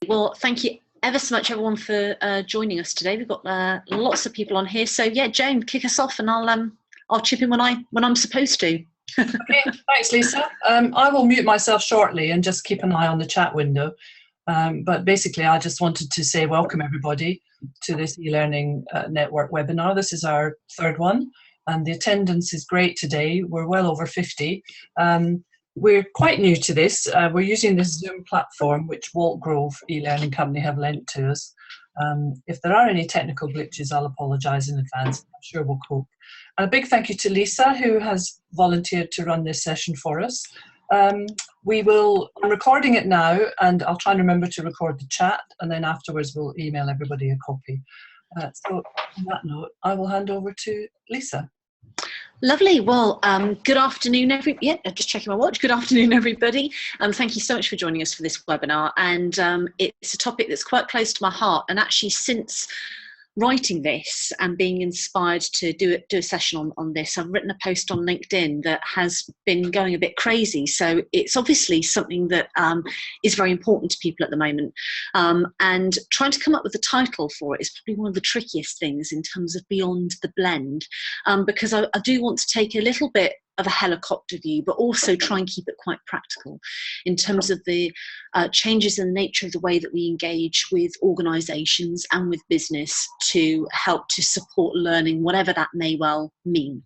Well, thank you ever so much, everyone, for joining us today. We've got lots of people on here. So yeah, Joan, kick us off, and I'll chip in when I'm supposed to. Okay, thanks, Lisa. I will mute myself shortly and just keep an eye on the chat window. But basically, I just wanted to say welcome everybody to this eLearning network webinar. This is our third one, and the attendance is great today. We're well over 50. We're quite new to this. We're using this Zoom platform, which Waltgrove eLearning Company have lent to us. If there are any technical glitches, I'll apologise in advance. I'm sure we'll cope. And a big thank you to Lisa, who has volunteered to run this session for us. I'm recording it now, and I'll try and remember to record the chat, and then afterwards we'll email everybody a copy. So on that note, I will hand over to Lisa. Lovely. Well, good afternoon, just checking my watch. Good afternoon, everybody. Thank you so much for joining us for this webinar. And it's a topic that's quite close to my heart. And actually, since writing this and being inspired to do a session on this, I've written a post on LinkedIn that has been going a bit crazy. So it's obviously something that is very important to people at the moment. And trying to come up with a title for it is probably one of the trickiest things in terms of beyond the blend, because I do want to take a little bit of a helicopter view, but also try and keep it quite practical in terms of the changes in the nature of the way that we engage with organisations and with business to help to support learning, whatever that may well mean.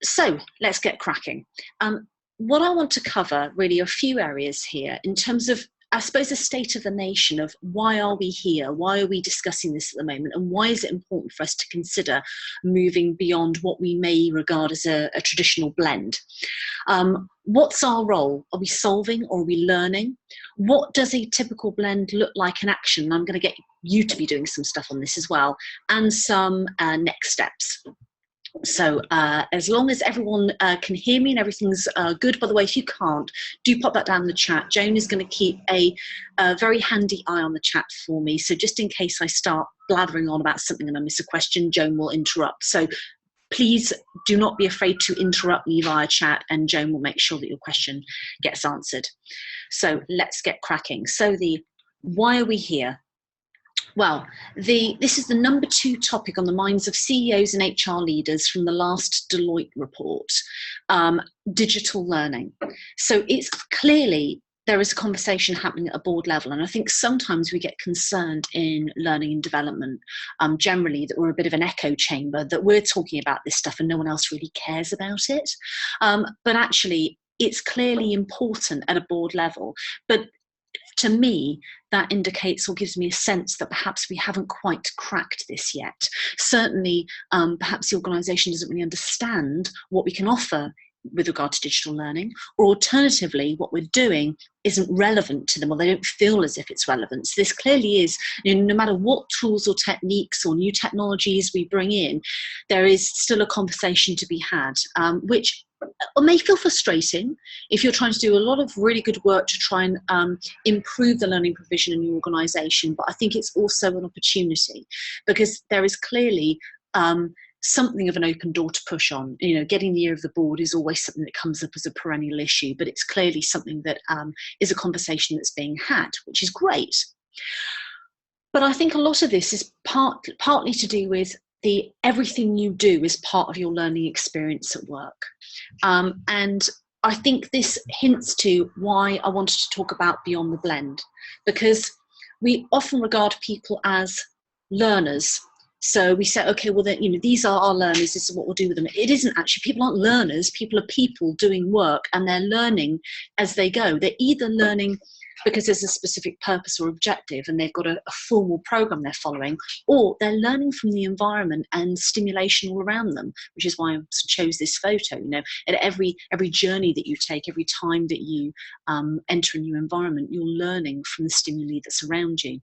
So let's get cracking. What I want to cover really are a few areas here in terms of, I suppose, a state of the nation of why are we here? Why are we discussing this at the moment? And why is it important for us to consider moving beyond what we may regard as a traditional blend? What's our role? Are we solving or are we learning? What does a typical blend look like in action? I'm going to get you to be doing some stuff on this as well, and some next steps. So as long as everyone can hear me and everything's good, by the way, if you can't, do pop that down in the chat. Joan is going to keep a very handy eye on the chat for me. So just in case I start blathering on about something and I miss a question, Joan will interrupt. So please do not be afraid to interrupt me via chat, and Joan will make sure that your question gets answered. So let's get cracking. So why are we here? Well, this is the number 2 topic on the minds of CEOs and HR leaders from the last Deloitte report, digital learning. So it's clearly there is a conversation happening at a board level, and I think sometimes we get concerned in learning and development, generally, that we're a bit of an echo chamber, that we're talking about this stuff and no one else really cares about it. But actually, it's clearly important at a board level. But to me, that indicates or gives me a sense that perhaps we haven't quite cracked this yet. Certainly, perhaps the organisation doesn't really understand what we can offer with regard to digital learning, or alternatively, what we're doing isn't relevant to them, or they don't feel as if it's relevant. So this clearly is, no matter what tools or techniques or new technologies we bring in, there is still a conversation to be had, which may feel frustrating if you're trying to do a lot of really good work to try and improve the learning provision in your organisation. But I think it's also an opportunity, because there is clearly something of an open door to push on. Getting the ear of the board is always something that comes up as a perennial issue, but it's clearly something that is a conversation that's being had, which is great. But I think a lot of this is partly to do with everything you do is part of your learning experience at work. And I think this hints to why I wanted to talk about beyond the blend, because we often regard people as learners. So we say, okay, well, these are our learners, this is what we'll do with them. It isn't actually. People aren't learners. People are people doing work, and they're learning as they go. They're either learning because there's a specific purpose or objective and they've got a formal program they're following, or they're learning from the environment and stimulation all around them, which is why I chose this photo. At every journey that you take, every time that you enter a new environment, you're learning from the stimuli that's around you.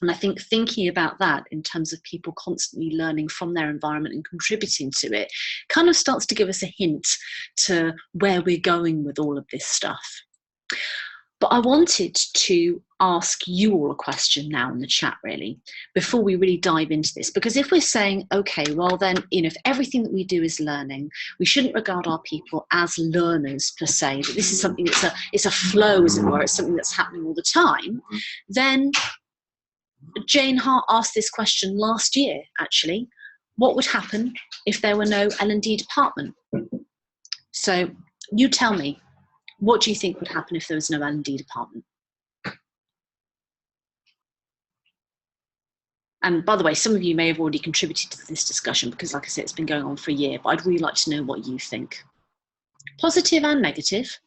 And I think thinking about that in terms of people constantly learning from their environment and contributing to it kind of starts to give us a hint to where we're going with all of this stuff. But I wanted to ask you all a question now in the chat, really, before we really dive into this. Because if we're saying, okay, well then, if everything that we do is learning, we shouldn't regard our people as learners per se, but this is something it's a flow, as it were, it's something that's happening all the time. Then Jane Hart asked this question last year, actually. What would happen if there were no L&D department? So you tell me, what do you think would happen if there was no L&D department? And by the way, some of you may have already contributed to this discussion because, like I said, it's been going on for a year, but I'd really like to know what you think. Positive and negative.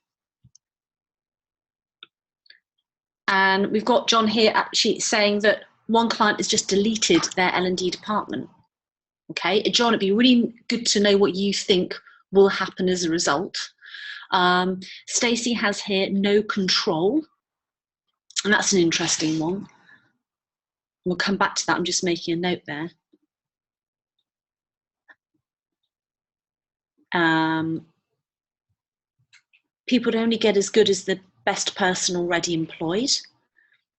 And we've got John here actually saying that one client has just deleted their L&D department. Okay, John, it'd be really good to know what you think will happen as a result. Stacey has here no control, and that's an interesting one. We'll come back to that. I'm just making a note there. People would only get as good as the best person already employed.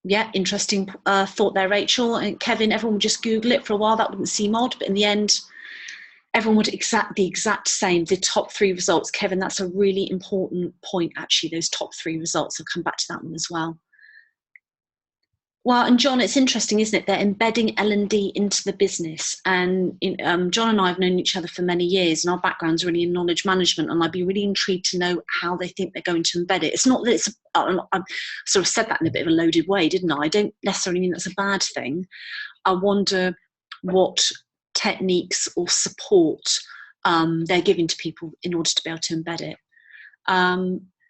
Yeah, interesting thought there, Rachel. And Kevin, everyone would just Google it for a while. That wouldn't seem odd, but in the end, everyone would the exact same. The top 3 results, Kevin, that's a really important point, actually, those top 3 results. I'll come back to that one as well. Well, and John, it's interesting, isn't it? They're embedding L&D into the business. And John and I have known each other for many years, and our background's really in knowledge management, and I'd be really intrigued to know how they think they're going to embed it. It's not that it's, I sort of said that in a bit of a loaded way, didn't I? I don't necessarily mean that's a bad thing. I wonder what techniques or support they're giving to people in order to be able to embed it.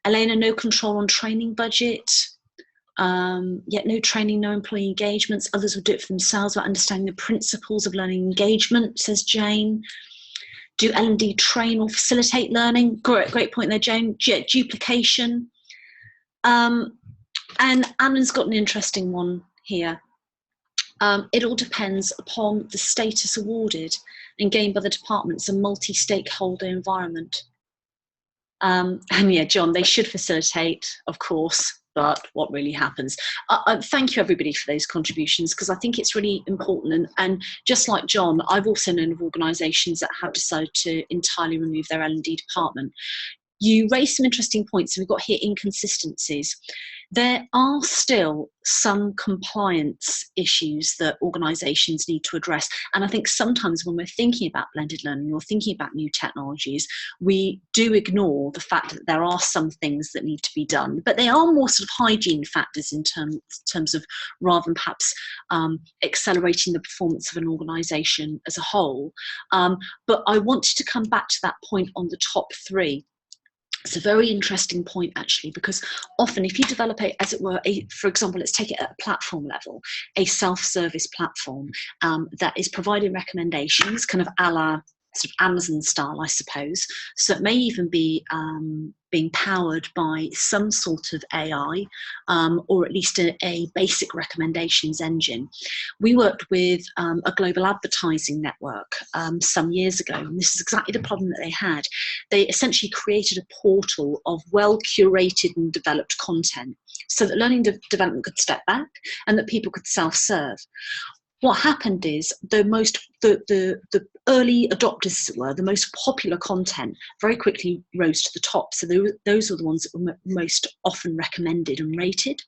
Elena, no control on training budget. Yet no training, no employee engagements. Others will do it for themselves without understanding the principles of learning engagement, says Jane. Do L&D train or facilitate learning? Great point there, Jane. Duplication. And Anna's got an interesting one here. It all depends upon the status awarded and gained by the department. It's a multi-stakeholder environment. And yeah, John, they should facilitate, of course, but what really happens? Thank you, everybody, for those contributions, because I think it's really important. And just like John, I've also known of organisations that have decided to entirely remove their L&D department. You raised some interesting points, and we've got here inconsistencies. There are still some compliance issues that organisations need to address. And I think sometimes when we're thinking about blended learning or thinking about new technologies, we do ignore the fact that there are some things that need to be done. But they are more sort of hygiene factors in terms of, rather than perhaps accelerating the performance of an organisation as a whole. But I wanted to come back to that point on the top 3. It's a very interesting point, actually, because often if you develop as it were, for example, let's take it at a platform level, a self-service platform that is providing recommendations, kind of a la sort of Amazon style, I suppose. So it may even be being powered by some sort of AI, or at least a basic recommendations engine. We worked with a global advertising network some years ago, and this is exactly the problem that they had. They essentially created a portal of well-curated and developed content so that learning development could step back and that people could self-serve. What happened is the early adopters, as it were, the most popular content very quickly rose to the top. So those were the ones that were most often recommended and rated.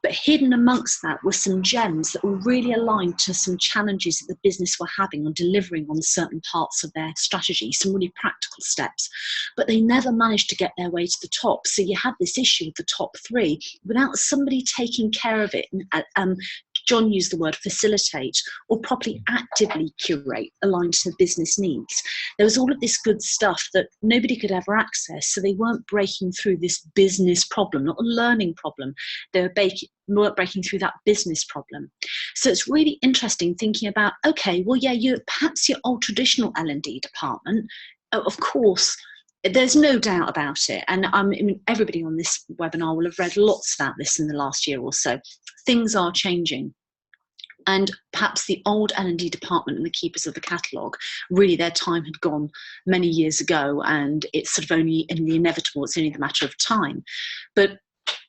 But hidden amongst that were some gems that were really aligned to some challenges that the business were having on delivering on certain parts of their strategy, some really practical steps. But they never managed to get their way to the top. So you had this issue of the top 3 without somebody taking care of it. John used the word facilitate, or properly actively curate, aligned to the business needs. There was all of this good stuff that nobody could ever access, so they weren't breaking through this business problem, not a learning problem. They weren't breaking through that business problem. So it's really interesting thinking about, okay, well, yeah, perhaps your old traditional L&D department, of course, there's no doubt about it. And I mean, everybody on this webinar will have read lots about this in the last year or so. Things are changing. And perhaps the old L&D department and the keepers of the catalogue, really their time had gone many years ago, and it's sort of only in the inevitable, it's only the matter of time. But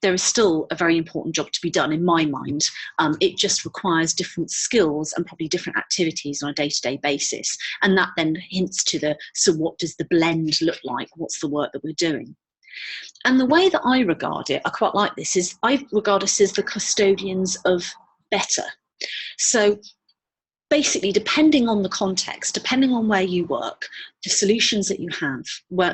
there is still a very important job to be done in my mind. It just requires different skills and probably different activities on a day-to-day basis. And that then hints to so what does the blend look like? What's the work that we're doing? And the way that I regard it, I quite like this, is I regard us as the custodians of better. So basically, depending on the context, depending on where you work, the solutions that you have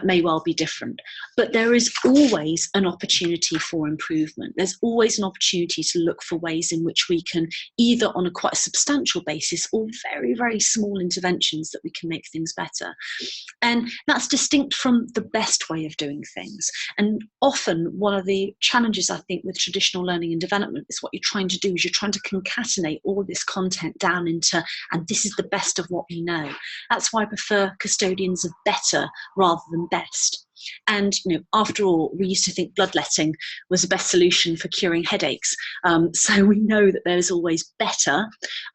may well be different. But there is always an opportunity for improvement. There's always an opportunity to look for ways in which we can, either on a quite a substantial basis or very, very small interventions, that we can make things better. And that's distinct from the best way of doing things. And often one of the challenges, I think, with traditional learning and development is what you're trying to do is you're trying to concatenate all this content down into, and this is the best of what we know. That's why I prefer custodians of better rather than best. And after all, we used to think bloodletting was the best solution for curing headaches. So we know that there's always better,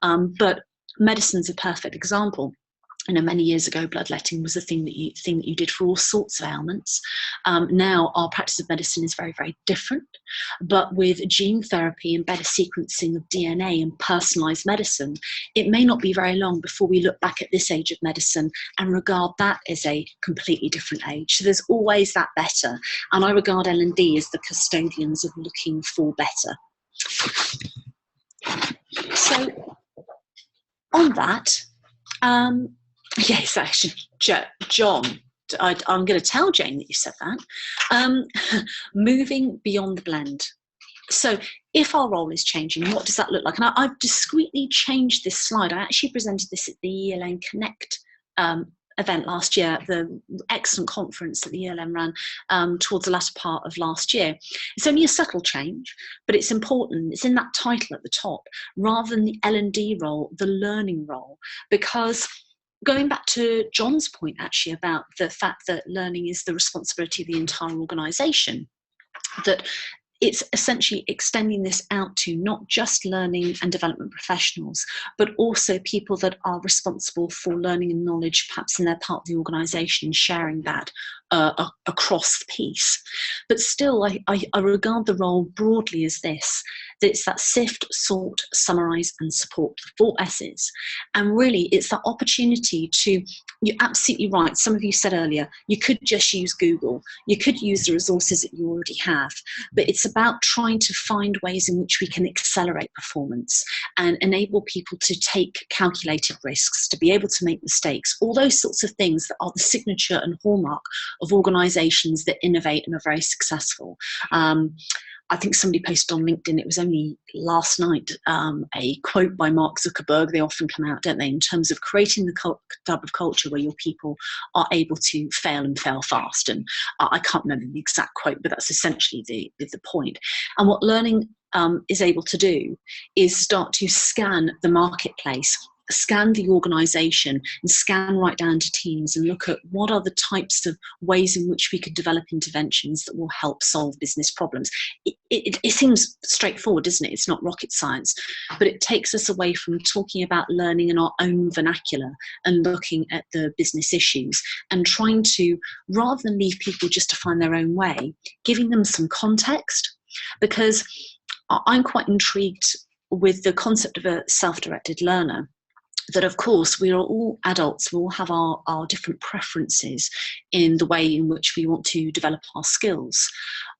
but medicine's a perfect example. Many years ago, bloodletting was the thing that you did for all sorts of ailments. Now, our practice of medicine is very, very different. But with gene therapy and better sequencing of DNA and personalised medicine, it may not be very long before we look back at this age of medicine and regard that as a completely different age. So there's always that better. And I regard L&D as the custodians of looking for better. So on that, yes, actually, John, I'm going to tell Jane that you said that. Moving beyond the blend. So if our role is changing, what does that look like? And I've discreetly changed this slide. I actually presented this at the eLN Connect event last year, the excellent conference that the eLN ran towards the latter part of last year. It's only a subtle change, but it's important. It's in that title at the top, rather than the L&D role, the learning role, because going back to John's point actually about the fact that learning is the responsibility of the entire organisation, that it's essentially extending this out to not just learning and development professionals, but also people that are responsible for learning and knowledge, perhaps in their part of the organisation, and sharing that across the piece. But still, I regard the role broadly as this, that it's that sift, sort, summarise and support, the 4 S's. And really, it's that opportunity to, you're absolutely right, some of you said earlier, you could just use Google, you could use the resources that you already have, but it's about trying to find ways in which we can accelerate performance and enable people to take calculated risks, to be able to make mistakes, all those sorts of things that are the signature and hallmark of organisations that innovate and are very successful. I think somebody posted on LinkedIn, it was only last night, a quote by Mark Zuckerberg. They often come out, don't they, in terms of creating the type of culture where your people are able to fail and fail fast. And I can't remember the exact quote, but that's essentially the point. And what learning is able to do is start to scan the marketplace, scan the organisation and scan right down to teams and look at what are the types of ways in which we could develop interventions that will help solve business problems. It seems straightforward, doesn't it? It's not rocket science, but it takes us away from talking about learning in our own vernacular and looking at the business issues and trying to, rather than leave people just to find their own way, giving them some context, because I'm quite intrigued with the concept of a self-directed learner. That of course we are all adults, we all have our different preferences in the way in which we want to develop our skills,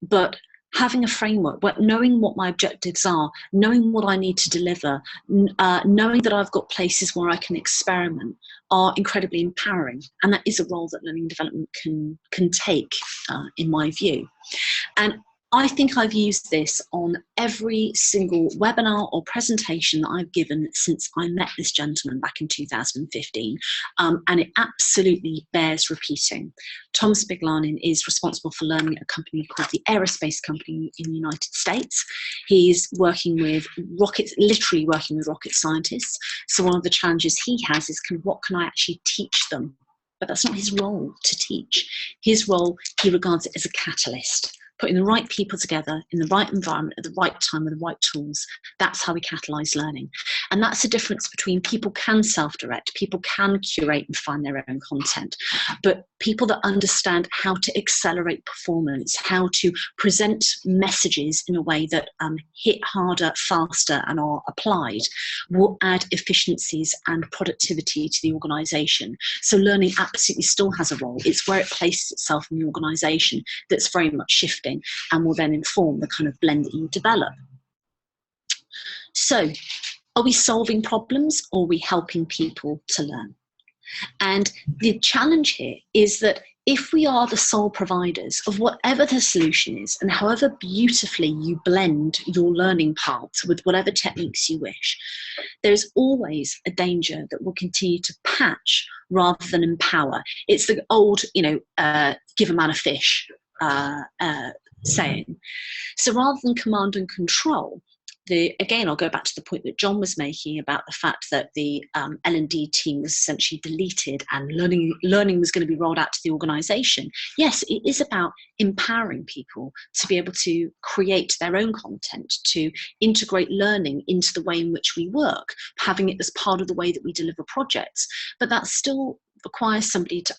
but having a framework, knowing what my objectives are, knowing what I need to deliver, knowing that I've got places where I can experiment are incredibly empowering, and that is a role that learning and development can take in my view. And I think I've used this on every single webinar or presentation that I've given since I met this gentleman back in 2015, and it absolutely bears repeating. Tom Spiglanin is responsible for learning at a company called the Aerospace Company in the United States. He's working with rockets, literally working with rocket scientists. So one of the challenges he has is what can I actually teach them? But that's not his role to teach. His role, he regards it as a catalyst. Putting the right people together in the right environment at the right time with the right tools. That's how we catalyse learning. And that's the difference between people can self-direct, people can curate and find their own content, but people that understand how to accelerate performance, how to present messages in a way that hit harder, faster, and are applied, will add efficiencies and productivity to the organisation. So learning absolutely still has a role. It's where it places itself in the organisation that's very much shifting and will then inform the kind of blend that you develop. So, are we solving problems or are we helping people to learn? And the challenge here is that if we are the sole providers of whatever the solution is, and however beautifully you blend your learning paths with whatever techniques you wish, there's always a danger that we'll continue to patch rather than empower. It's the old, give a man a fish saying. So rather than command and control, again, I'll go back to the point that John was making about the fact that the L&D team was essentially deleted and learning was going to be rolled out to the organisation. Yes, it is about empowering people to be able to create their own content, to integrate learning into the way in which we work, having it as part of the way that we deliver projects. But that still requires somebody to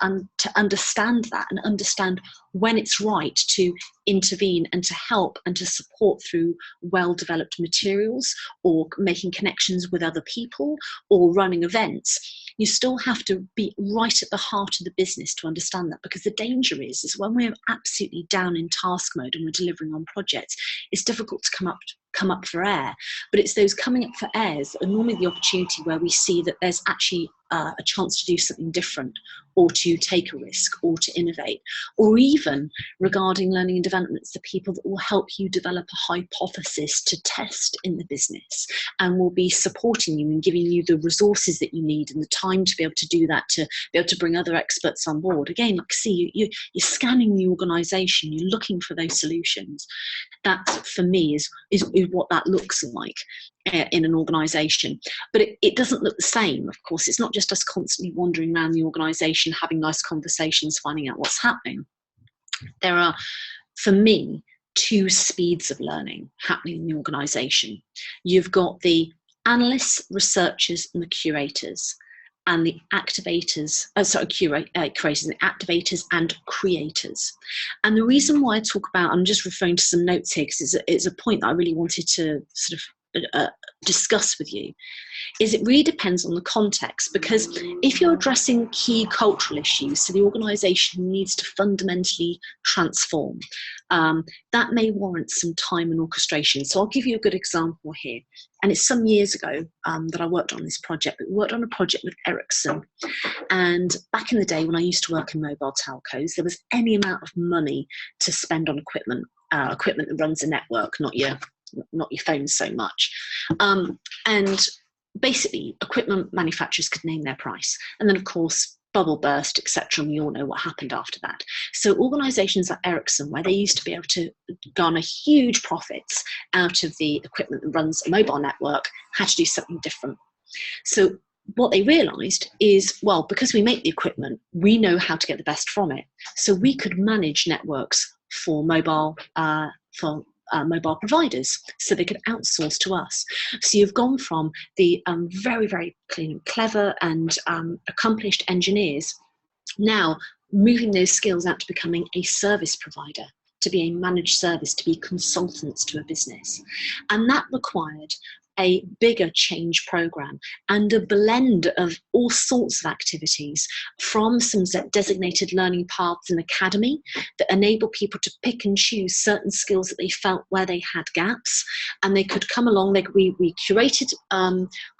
understand that and understand when it's right to intervene and to help and to support through well-developed materials or making connections with other people or running events. You still have to be right at the heart of the business to understand that, because the danger is when we're absolutely down in task mode and we're delivering on projects, it's difficult to come up for air. But it's those coming up for airs that are normally the opportunity where we see that there's actually a chance to do something different, or to take a risk, or to innovate, or even regarding learning and development, it's the people that will help you develop a hypothesis to test in the business and will be supporting you and giving you the resources that you need and the time to be able to do that, to be able to bring other experts on board. Again, like you're scanning the organisation, you're looking for those solutions. That, for me, is what that looks like in an organisation. But it doesn't look the same, of course. It's not just us constantly wandering around the organisation, having nice conversations, finding out what's happening. There are, for me, two speeds of learning happening in the organisation. You've got the analysts, researchers, and the curators, and the activators, curators, and the activators and creators. And the reason why I talk about, I'm just referring to some notes here because it's a point that I really wanted to sort of discuss with you, is it really depends on the context. Because if you're addressing key cultural issues, so the organisation needs to fundamentally transform, that may warrant some time and orchestration. So I'll give you a good example here. And it's some years ago that I worked on this project. But we worked on a project with Ericsson. And back in the day when I used to work in mobile telcos, there was any amount of money to spend on equipment that runs a network, not your phone so much. And basically, equipment manufacturers could name their price. And then, of course, bubble burst, etc. And we all know what happened after that. So organisations like Ericsson, where they used to be able to garner huge profits out of the equipment that runs a mobile network, had to do something different. So what they realised is, well, because we make the equipment, we know how to get the best from it. So we could manage networks for mobile providers, so they could outsource to us. So you've gone from the very, very clever and accomplished engineers, now moving those skills out to becoming a service provider, to be a managed service, to be consultants to a business. And that required a bigger change program and a blend of all sorts of activities, from some designated learning paths in academy that enable people to pick and choose certain skills that they felt where they had gaps, and they could come along. We curated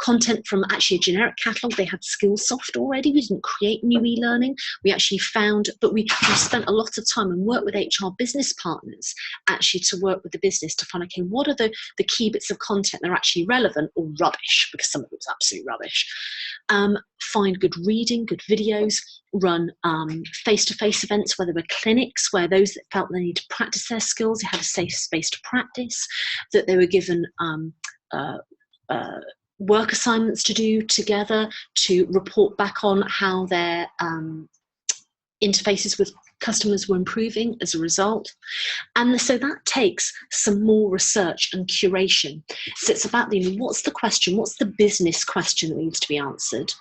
content from actually a generic catalogue. They had Skillsoft already. We didn't create new e-learning. We actually found, but we spent a lot of time and worked with HR business partners actually to work with the business to find, okay, what are the key bits of content that are actually relevant or rubbish, because some of it was absolutely rubbish. Find good reading, good videos, run face-to-face events where there were clinics where those that felt they needed to practice their skills, they had a safe space to practice, that they were given work assignments to do together to report back on how their interfaces with Customers were improving as a result. And so that takes some more research and curation. So it's about what's the question, what's the business question that needs to be answered?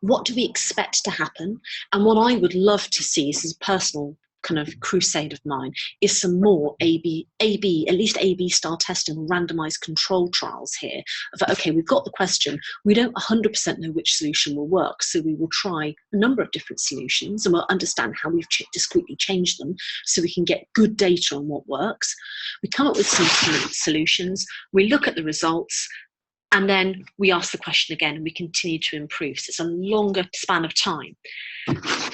What do we expect to happen? And what I would love to see, this is a personal kind of crusade of mine, is some more at least A/B style testing, randomized control trials here. Of, okay, we've got the question, we don't 100% know which solution will work, so we will try a number of different solutions and we'll understand how we've discretely changed them so we can get good data on what works. We come up with some solutions, we look at the results, and then we ask the question again and we continue to improve. So it's a longer span of time.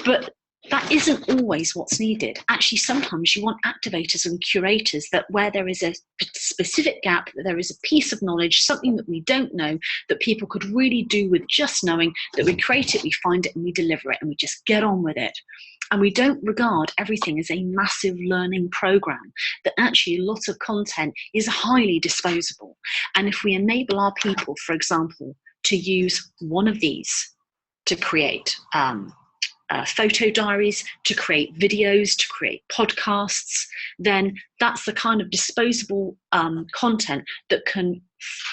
But that isn't always what's needed. Actually, sometimes you want activators and curators that where there is a specific gap, that there is a piece of knowledge, something that we don't know, that people could really do with just knowing, that we create it, we find it, and we deliver it, and we just get on with it. And we don't regard everything as a massive learning program, that actually a lot of content is highly disposable. And if we enable our people, for example, to use one of these to create photo diaries, to create videos, to create podcasts, then that's the kind of disposable content that can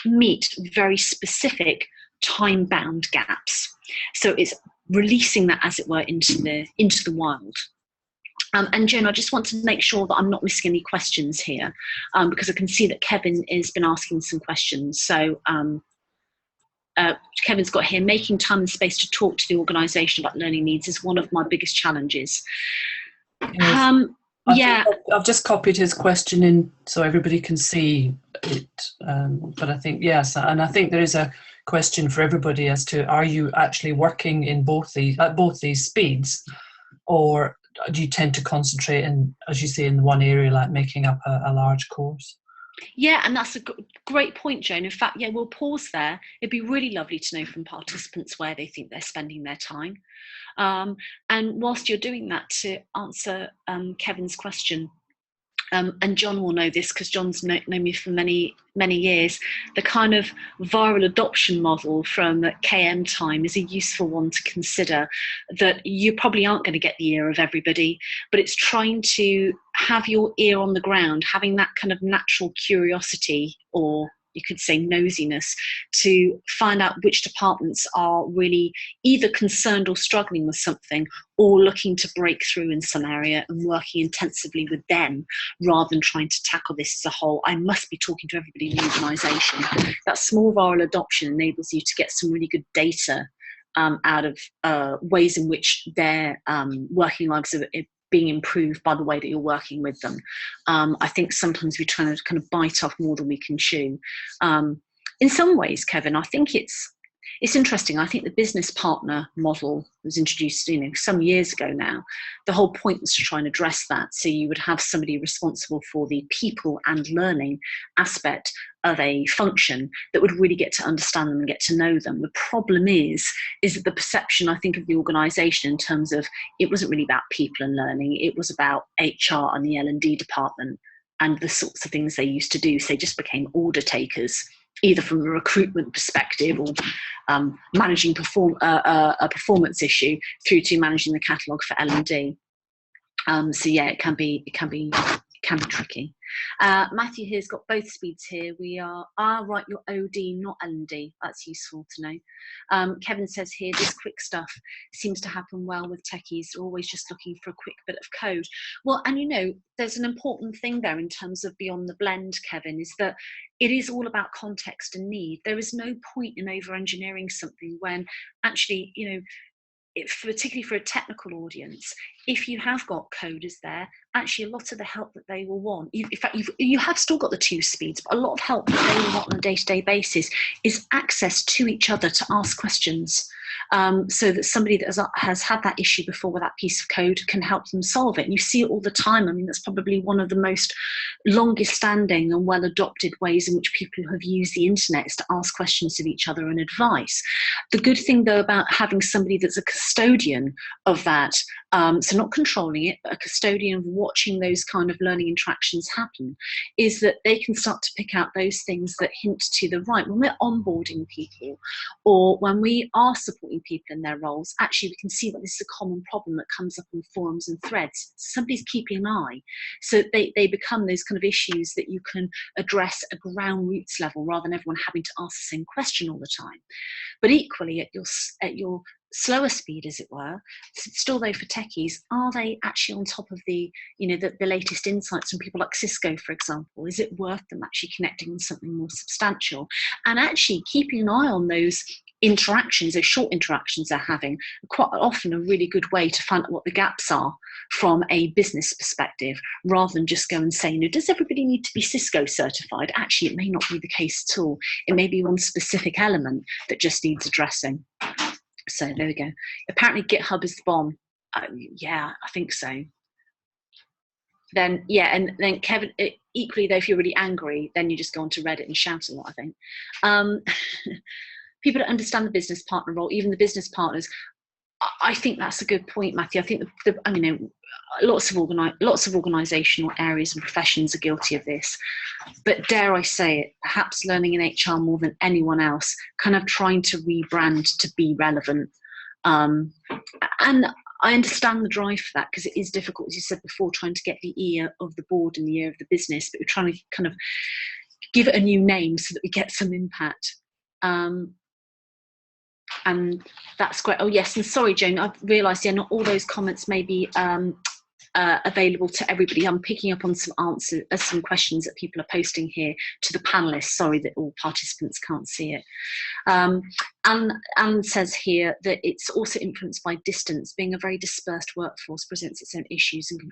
meet very specific time-bound gaps. So it's releasing that, as it were, into the wild. And Joan, I just want to make sure that I'm not missing any questions here, because I can see that Kevin has been asking some questions. So Kevin's got here, making time and space to talk to the organisation about learning needs is one of my biggest challenges. Yes. I've just copied his question in so everybody can see it. But I think, yes, and I think there is a question for everybody as to, are you actually working in both these speeds, or do you tend to concentrate in, as you say, in one area, like making up a large course? Yeah, and that's a great point, Joan. In fact, yeah, we'll pause there. It'd be really lovely to know from participants where they think they're spending their time. And whilst you're doing that, to answer Kevin's question, and John will know this because John's known me for many years, the kind of viral adoption model from KM time is a useful one to consider, that you probably aren't going to get the ear of everybody, but it's trying to have your ear on the ground, having that kind of natural curiosity, or you could say nosiness, to find out which departments are really either concerned or struggling with something, or looking to break through in some area and working intensively with them, rather than trying to tackle this as a whole. I must be talking to everybody in the organisation. That small viral adoption enables you to get some really good data out of ways in which their working lives are being improved by the way that you're working with them. I think sometimes we're trying to kind of bite off more than we can chew. In some ways, Kevin, I think it's interesting. I think the business partner model was introduced, some years ago now. The whole point was to try and address that. So you would have somebody responsible for the people and learning aspect of a function that would really get to understand them and get to know them. The problem is that the perception, I think, of the organisation in terms of it wasn't really about people and learning. It was about HR and the L&D department and the sorts of things they used to do. So they just became order takers, either from a recruitment perspective or managing a performance issue, through to managing the catalogue for L&D. So yeah, it can be tricky. Matthew here's got both speeds here. We are, right, you're OD, not L&D. That's useful to know. Kevin says here, this quick stuff seems to happen well with techies. They're always just looking for a quick bit of code. Well, and there's an important thing there in terms of beyond the blend, Kevin, is that it is all about context and need. There is no point in over-engineering something when actually, particularly for a technical audience, if you have got coders there, actually a lot of the help that they will want, in fact, you have still got the two speeds, but a lot of help that they will want on a day-to-day basis is access to each other to ask questions, so that somebody that has had that issue before with that piece of code can help them solve it. And you see it all the time. I mean, that's probably one of the most longest standing and well adopted ways in which people have used the internet, is to ask questions of each other and advice. The good thing, though, about having somebody that's a custodian of that, so not controlling it, but a custodian of watching those kind of learning interactions happen, is that they can start to pick out those things that hint to the right. When we're onboarding people, or when we are supporting, supporting people in their roles, actually we can see that this is a common problem that comes up on forums and threads. Somebody's keeping an eye. So they become those kind of issues that you can address at ground roots level rather than everyone having to ask the same question all the time. But equally at your slower speed, as it were, still though for techies, are they actually on top of the latest insights from people like Cisco, for example? Is it worth them actually connecting on something more substantial? And actually keeping an eye on those interactions, those short interactions they're having, quite often a really good way to find out what the gaps are from a business perspective, rather than just go and say, does everybody need to be Cisco certified? Actually, it may not be the case at all. It may be one specific element that just needs addressing. So there we go. Apparently GitHub is the bomb. Yeah, I think so. Then, yeah, and then Kevin, equally though, if you're really angry, then you just go onto Reddit and shout a lot, I think. People don't understand the business partner role, even the business partners. I think that's a good point, Matthew. I think lots of organisational areas and professions are guilty of this. But dare I say it, perhaps learning in HR more than anyone else, kind of trying to rebrand to be relevant. And I understand the drive for that, because it is difficult, as you said before, trying to get the ear of the board and the ear of the business, but we're trying to kind of give it a new name so that we get some impact. And that's great. Oh yes, and sorry, Joan, I've realised, yeah, not all those comments may be available to everybody. I'm picking up on some questions that people are posting here to the panelists. Sorry that all participants can't see it. Anne says here that it's also influenced by distance. Being a very dispersed workforce presents its own issues and can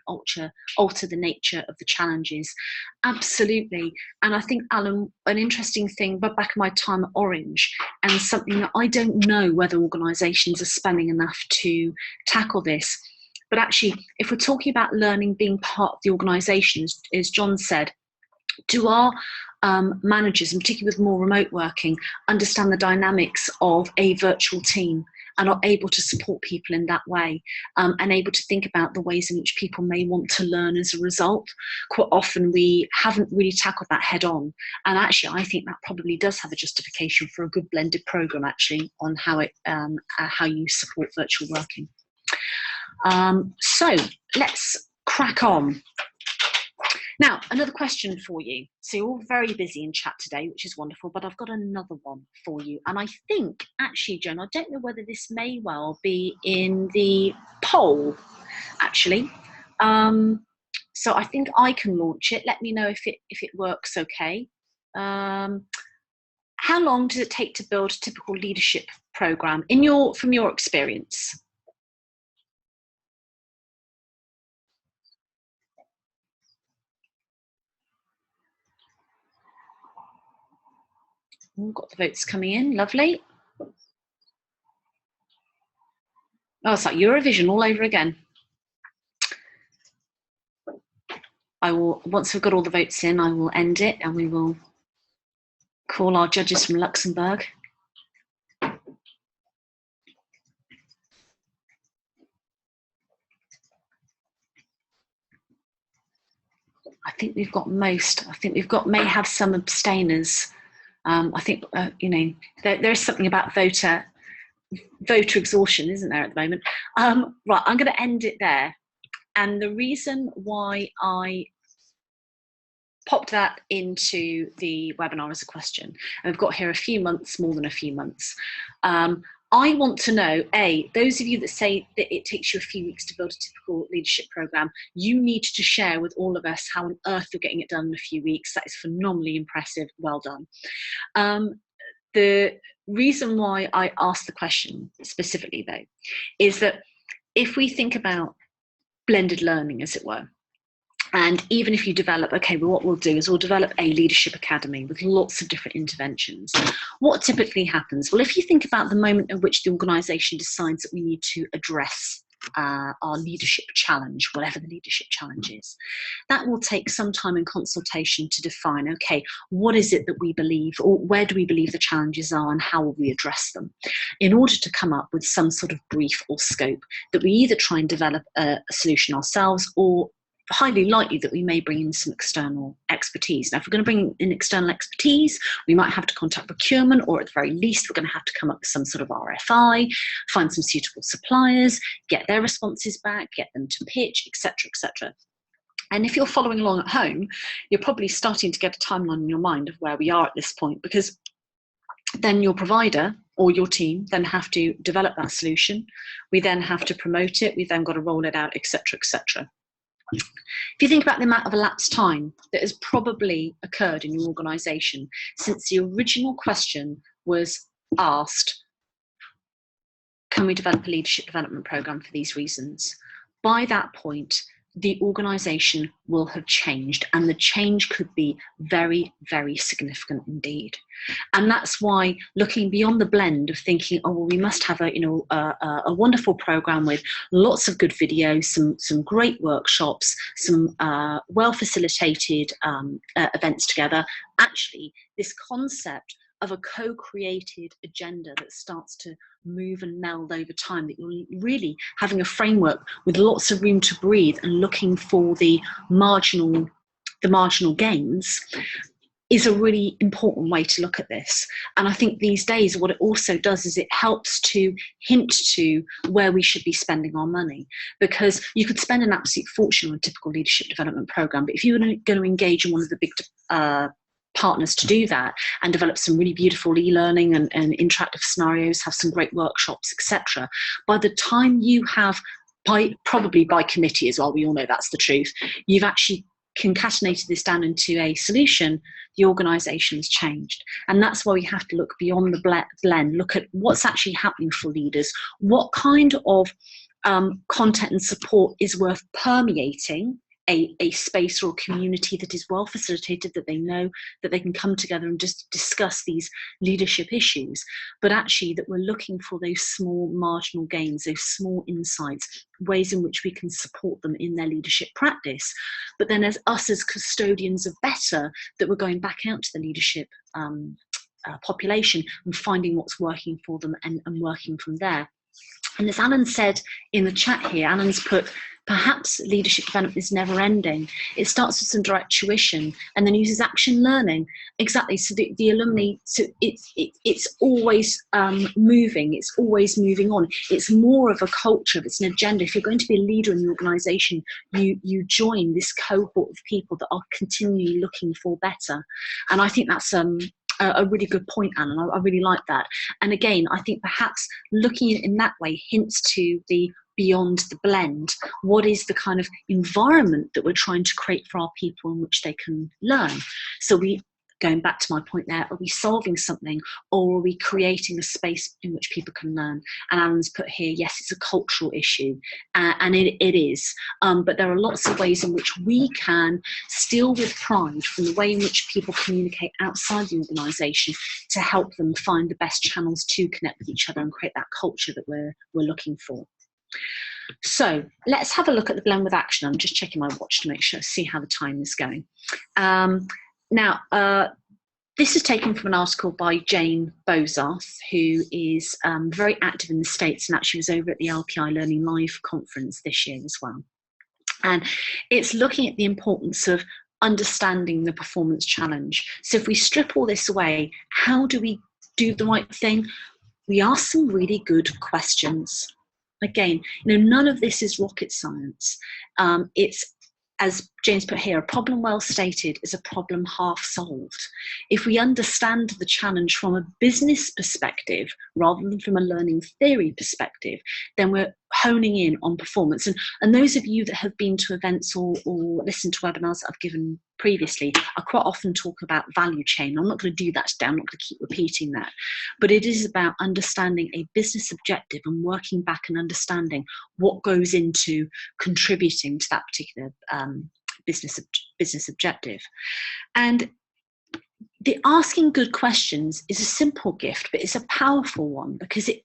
alter the nature of the challenges. Absolutely. And I think, Alan, an interesting thing, but back in my time at Orange, and something that I don't know whether organisations are spending enough to tackle this. But actually, if we're talking about learning being part of the organisation, as John said, do our managers, and particularly with more remote working, understand the dynamics of a virtual team and are able to support people in that way, and able to think about the ways in which people may want to learn as a result? Quite often we haven't really tackled that head on, and actually I think that probably does have a justification for a good blended programme actually on how you support virtual working. So let's crack on. Now, another question for you. So you're all very busy in chat today, which is wonderful, but I've got another one for you. And I think, actually, Joan, I don't know whether this may well be in the poll, actually. So I think I can launch it. Let me know if it works okay. How long does it take to build a typical leadership program from your experience? Got the votes coming in, lovely. Oh, it's like Eurovision all over again. Once we've got all the votes in, I will end it and we will call our judges from Luxembourg. I think we've got most. I think may have some abstainers. I think, there is something about voter exhaustion, isn't there, at the moment? Right, I'm going to end it there. And the reason why I popped that into the webinar as a question, and we've got here a few months, more than a few months. I want to know, those of you that say that it takes you a few weeks to build a typical leadership program, you need to share with all of us how on earth you're getting it done in a few weeks. That is phenomenally impressive. Well done. The reason why I asked the question specifically, though, is that if we think about blended learning, as it were, and even if you develop, what we'll do is we'll develop a leadership academy with lots of different interventions. What typically happens? Well, if you think about the moment at which the organisation decides that we need to address our leadership challenge, whatever the leadership challenge is, that will take some time in consultation to define, what is it that we believe, or where do we believe the challenges are and how will we address them, in order to come up with some sort of brief or scope that we either try and develop a solution ourselves, or highly likely that we may bring in some external expertise. Now, if we're going to bring in external expertise, we might have to contact procurement, or at the very least, we're going to have to come up with some sort of RFI, find some suitable suppliers, get their responses back, get them to pitch, etc., etc. And if you're following along at home, you're probably starting to get a timeline in your mind of where we are at this point, because then your provider or your team then have to develop that solution. We then have to promote it. We've then got to roll it out, etc., etc. If you think about the amount of elapsed time that has probably occurred in your organisation since the original question was asked, can we develop a leadership development programme for these reasons? By that point, the organisation will have changed, and the change could be very, very significant indeed. And that's why looking beyond the blend of thinking, oh, well, we must have a wonderful programme with lots of good videos, some great workshops, some well-facilitated events together. Actually, this concept of a co-created agenda that starts to move and meld over time, that you're really having a framework with lots of room to breathe and looking for the marginal gains, is a really important way to look at this. And I think these days what it also does is it helps to hint to where we should be spending our money, because you could spend an absolute fortune on a typical leadership development program, but if you're going to engage in one of the big partners to do that and develop some really beautiful e-learning and interactive scenarios, have some great workshops, etc., by the time you have, probably by committee as well, we all know that's the truth, you've actually concatenated this down into a solution, the organisation has changed. And that's why we have to look beyond the blend, look at what's actually happening for leaders, what kind of content and support is worth permeating a space or a community that is well facilitated, that they know that they can come together and just discuss these leadership issues, but actually that we're looking for those small marginal gains, those small insights, ways in which we can support them in their leadership practice. But then as us as custodians of better, that we're going back out to the leadership population and finding what's working for them and working from there. And as Alan said in the chat here, Alan's put, perhaps leadership development is never ending. It starts with some direct tuition and then uses action learning. Exactly, so the alumni, so it's always moving, it's always moving on. It's more of a culture, it's an agenda. If you're going to be a leader in the organisation, you join this cohort of people that are continually looking for better. And I think that's a really good point, Alan. I really like that. And again, I think perhaps looking at it in that way hints to the beyond the blend. What is the kind of environment that we're trying to create for our people in which they can learn? So going back to my point there, are we solving something, or are we creating a space in which people can learn? And Alan's put here, yes, it's a cultural issue, and it is. But there are lots of ways in which we can steal with pride from the way in which people communicate outside the organisation to help them find the best channels to connect with each other and create that culture that we're looking for. So let's have a look at the blend with action. I'm just checking my watch to make sure, see how the time is going. Now, this is taken from an article by Jane Bozarth, who is very active in the States and actually was over at the LPI Learning Live conference this year as well. And it's looking at the importance of understanding the performance challenge. So if we strip all this away, how do we do the right thing? We ask some really good questions. Again, none of this is rocket science. It's, as James put here, a problem well stated is a problem half solved. If we understand the challenge from a business perspective rather than from a learning theory perspective, then we're honing in on performance. And those of you that have been to events or listened to webinars that I've given previously, I quite often talk about value chain. I'm not going to do that today, I'm not going to keep repeating that. But it is about understanding a business objective and working back and understanding what goes into contributing to that particular business objective. And the asking good questions is a simple gift, but it's a powerful one because it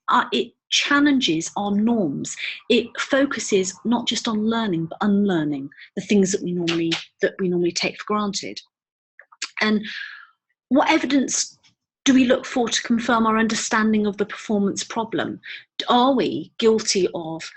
challenges our norms. It focuses not just on learning, but unlearning the things that we normally take for granted. And what evidence do we look for to confirm our understanding of the performance problem? Are we guilty of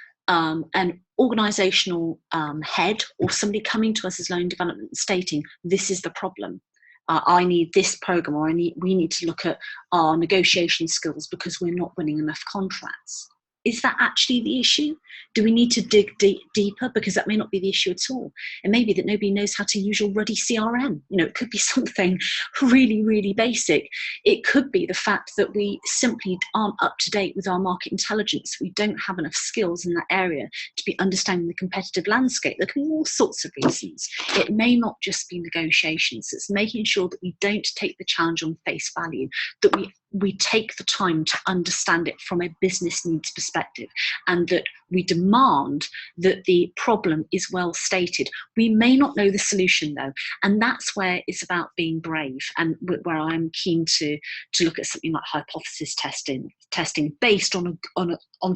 organisational head or somebody coming to us as learning development and stating, this is the problem. I need this program, or we need to look at our negotiation skills because we're not winning enough contracts. Is that actually the issue? Do we need to dig deeper? Because that may not be the issue at all. It may be that nobody knows how to use your ruddy CRM. You know, it could be something really, really basic. It could be the fact that we simply aren't up to date with our market intelligence. We don't have enough skills in that area to be understanding the competitive landscape. There can be all sorts of reasons. It may not just be negotiations. It's making sure that we don't take the challenge on face value, that we take the time to understand it from a business needs perspective, and that we demand that the problem is well stated. We may not know the solution though, and that's where it's about being brave, and where I'm keen to look at something like hypothesis testing based on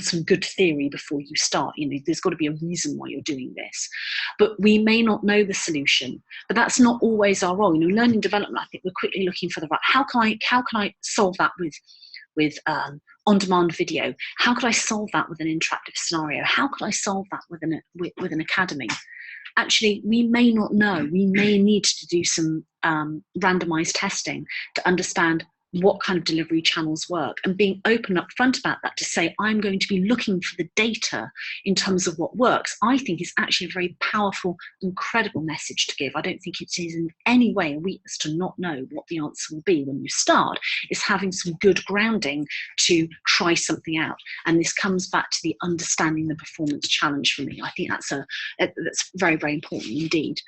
some good theory before you start. You know, there's got to be a reason why you're doing this, but we may not know the solution. But that's not always our role. You know, learning development, I think we're quickly looking for the right. How can I solve that with on-demand video? How could I solve that with an interactive scenario? How could I solve that with an academy? Actually, we may not know. We may need to do some randomized testing to understand what kind of delivery channels work, and being open up front about that to say, I'm going to be looking for the data in terms of what works, I think is actually a very powerful and credible message to give. I don't think it is in any way a weakness to not know what the answer will be when you start. It's having some good grounding to try something out. And this comes back to the understanding the performance challenge for me. I think that's very, very important indeed.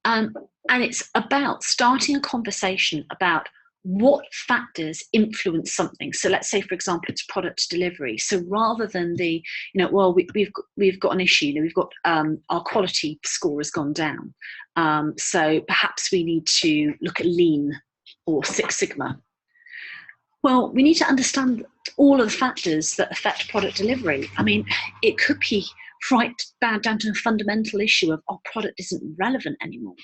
And it's about starting a conversation about what factors influence something. So let's say, for example, it's product delivery. So rather than well, we've got an issue. We've got our quality score has gone down. So perhaps we need to look at Lean or Six Sigma. Well, we need to understand all of the factors that affect product delivery. I mean, it could be right down to a fundamental issue of our product isn't relevant anymore.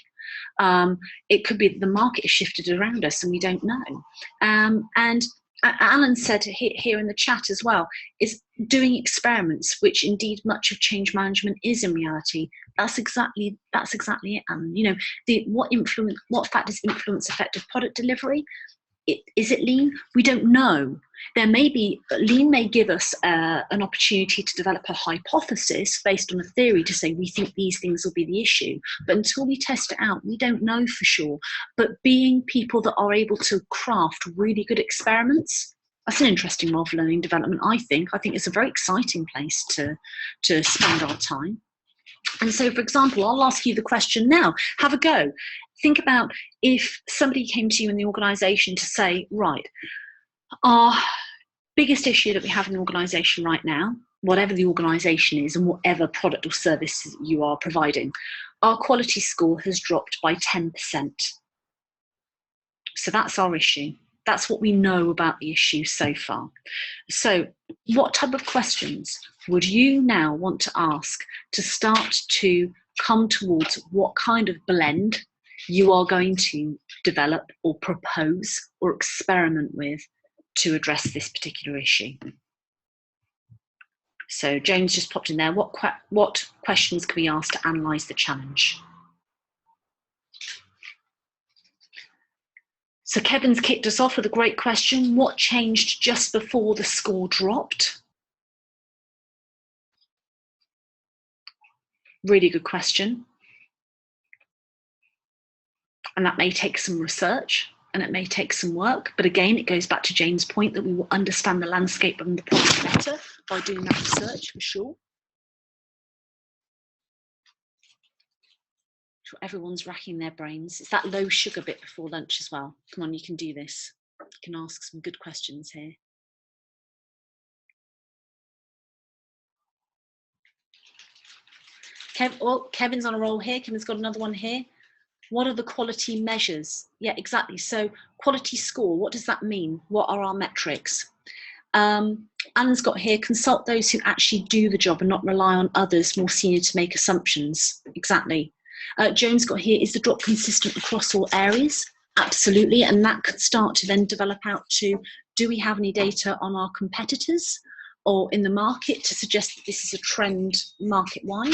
It could be that the market has shifted around us and we don't know. And Alan said here in the chat as well, is doing experiments, which indeed much of change management is in reality. That's exactly it, Alan. You know, what factors influence effective product delivery? Is it Lean? We don't know. There may be, Lean may give us an opportunity to develop a hypothesis based on a theory to say we think these things will be the issue. But until we test it out, we don't know for sure. But being people that are able to craft really good experiments, that's an interesting model for learning development, I think. I think it's a very exciting place to spend our time. And so, for example, I'll ask you the question now. Have a go. Think about if somebody came to you in the organisation to say, right, our biggest issue that we have in the organisation right now, whatever the organisation is and whatever product or service you are providing, our quality score has dropped by 10%. So that's our issue. That's what we know about the issue so far. So what type of questions would you now want to ask to start to come towards what kind of blend you are going to develop or propose or experiment with to address this particular issue? So James just popped in there. What questions can we ask to analyse the challenge? So Kevin's kicked us off with a great question. What changed just before the score dropped? Really good question. And that may take some research and it may take some work. But again, it goes back to Jane's point that we will understand the landscape and the problem better by doing that research, for sure. Sure, everyone's racking their brains. It's that low sugar bit before lunch as well. Come on, you can do this. You can ask some good questions here. Kevin's on a roll here. Kevin's got another one here. What are the quality measures? Yeah, exactly. So quality score, what does that mean? What are our metrics? Alan's got here, consult those who actually do the job and not rely on others more senior to make assumptions. Exactly. Joan's got here, is the drop consistent across all areas? Absolutely. And that could start to then develop out to, do we have any data on our competitors? or in the market to suggest that this is a trend market-wide.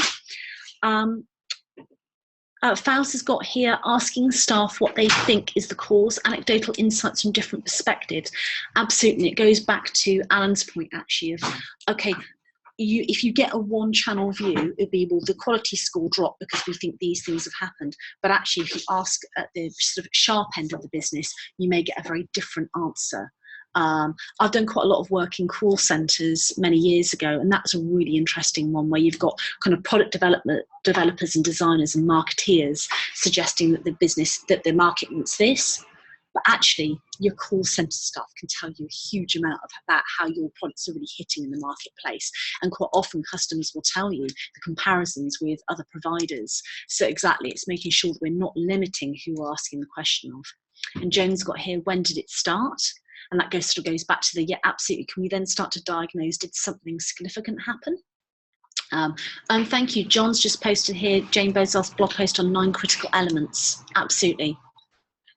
Faust has got here asking staff what they think is the cause, anecdotal insights from different perspectives. Absolutely, it goes back to Alan's point actually of, okay, if you get a one-channel view, it'd be, well, the quality score dropped because we think these things have happened. But actually, if you ask at the sort of sharp end of the business, you may get a very different answer. I've done quite a lot of work in call centres many years ago, and that's a really interesting one where you've got kind of product developers and designers and marketeers suggesting that the market wants this. But actually, your call centre staff can tell you a huge amount about how your products are really hitting in the marketplace. And quite often, customers will tell you the comparisons with other providers. So exactly, it's making sure that we're not limiting who we're asking the question of. And Joan's got here, when did it start? And that sort of goes back to the, yeah, absolutely. Can we then start to diagnose, did something significant happen? And thank you. John's just posted here, Jane Bozarth's blog post on 9 critical elements. Absolutely.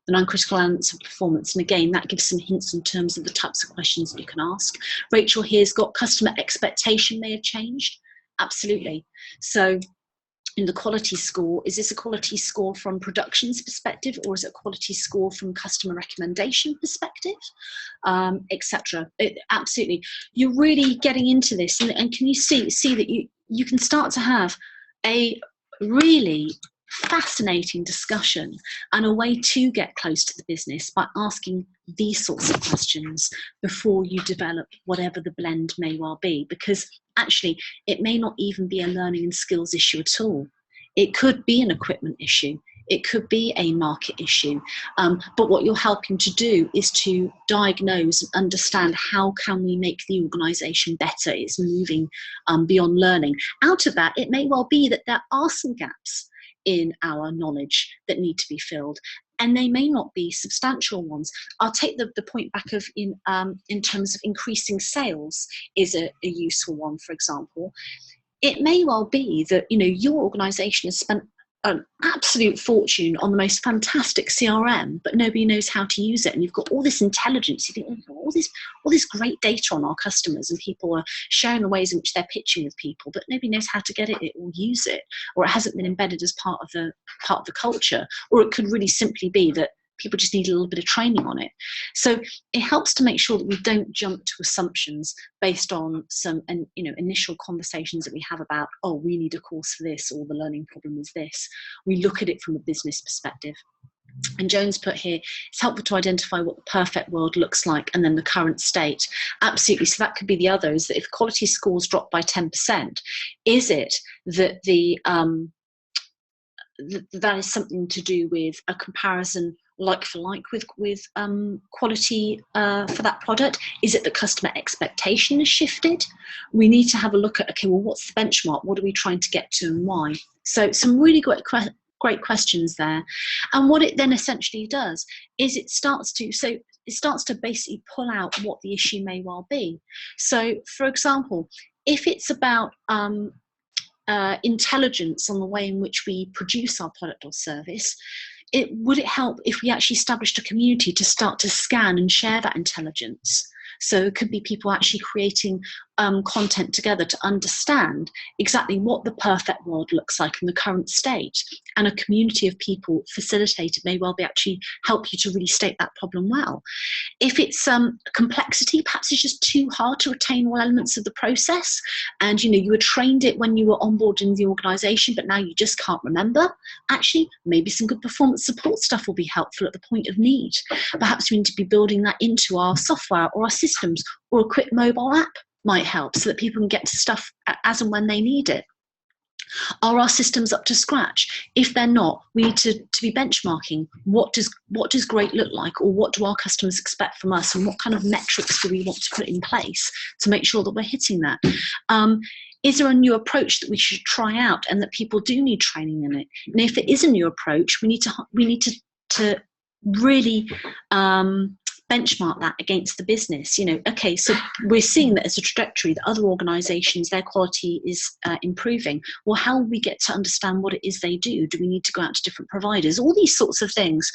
The 9 critical elements of performance. And again, that gives some hints in terms of the types of questions that you can ask. Rachel here's got customer expectation may have changed. Absolutely. So in the quality score, is this a quality score from production's perspective, or is it a quality score from customer recommendation perspective, etc.? Absolutely. You're really getting into this, and can you see that you can start to have a really fascinating discussion and a way to get close to the business by asking these sorts of questions before you develop whatever the blend may well be, because actually it may not even be a learning and skills issue at all. It could be an equipment issue, it could be a market issue, but what you're helping to do is to diagnose and understand how can we make the organisation better. It's moving beyond learning. Out of that, it may well be that there are some gaps in our knowledge that need to be filled, and they may not be substantial ones. I'll take the point back of in terms of increasing sales is a useful one. For example, it may well be that your organisation has spent an absolute fortune on the most fantastic CRM, but nobody knows how to use it, and you've got all this intelligence. You think, oh, all this great data on our customers, and people are sharing the ways in which they're pitching with people, but nobody knows how to get it or use it, or it hasn't been embedded as part of the culture, or it could really simply be that people just need a little bit of training on it. So it helps to make sure that we don't jump to assumptions based on some initial conversations that we have about, oh, we need a course for this, or the learning problem is this. We look at it from a business perspective. And Joan's put here, it's helpful to identify what the perfect world looks like and then the current state. Absolutely. So that could be the other, is that if quality scores drop by 10%, is it that that is something to do with a comparison like for like with quality for that product? Is it the customer expectation has shifted? We need to have a look at, okay, well, what's the benchmark? What are we trying to get to and why? So some really great questions there. And what it then essentially does is it starts to basically pull out what the issue may well be. So for example, if it's about intelligence on the way in which we produce our product or service, would it help if we actually established a community to start to scan and share that intelligence? So it could be people actually creating content together to understand exactly what the perfect world looks like in the current state. And a community of people facilitated may well be actually help you to really state that problem well. If it's complexity, perhaps it's just too hard to retain all elements of the process, and you were trained it when you were on board in the organisation, but now you just can't remember. Actually, maybe some good performance support stuff will be helpful at the point of need. Perhaps we need to be building that into our software or our systems, or a quick mobile app might help so that people can get to stuff as and when they need it. Are our systems up to scratch? If they're not, we need to be benchmarking. What does great look like, or what do our customers expect from us, and what kind of metrics do we want to put in place to make sure that we're hitting that? Is there a new approach that we should try out and that people do need training in it? And if it is a new approach, we need to really benchmark that against the business. Okay, so we're seeing that as a trajectory that other organizations, their quality is improving. Well, how will we get to understand what it is they do? Do we need to go out to different providers? All these sorts of things.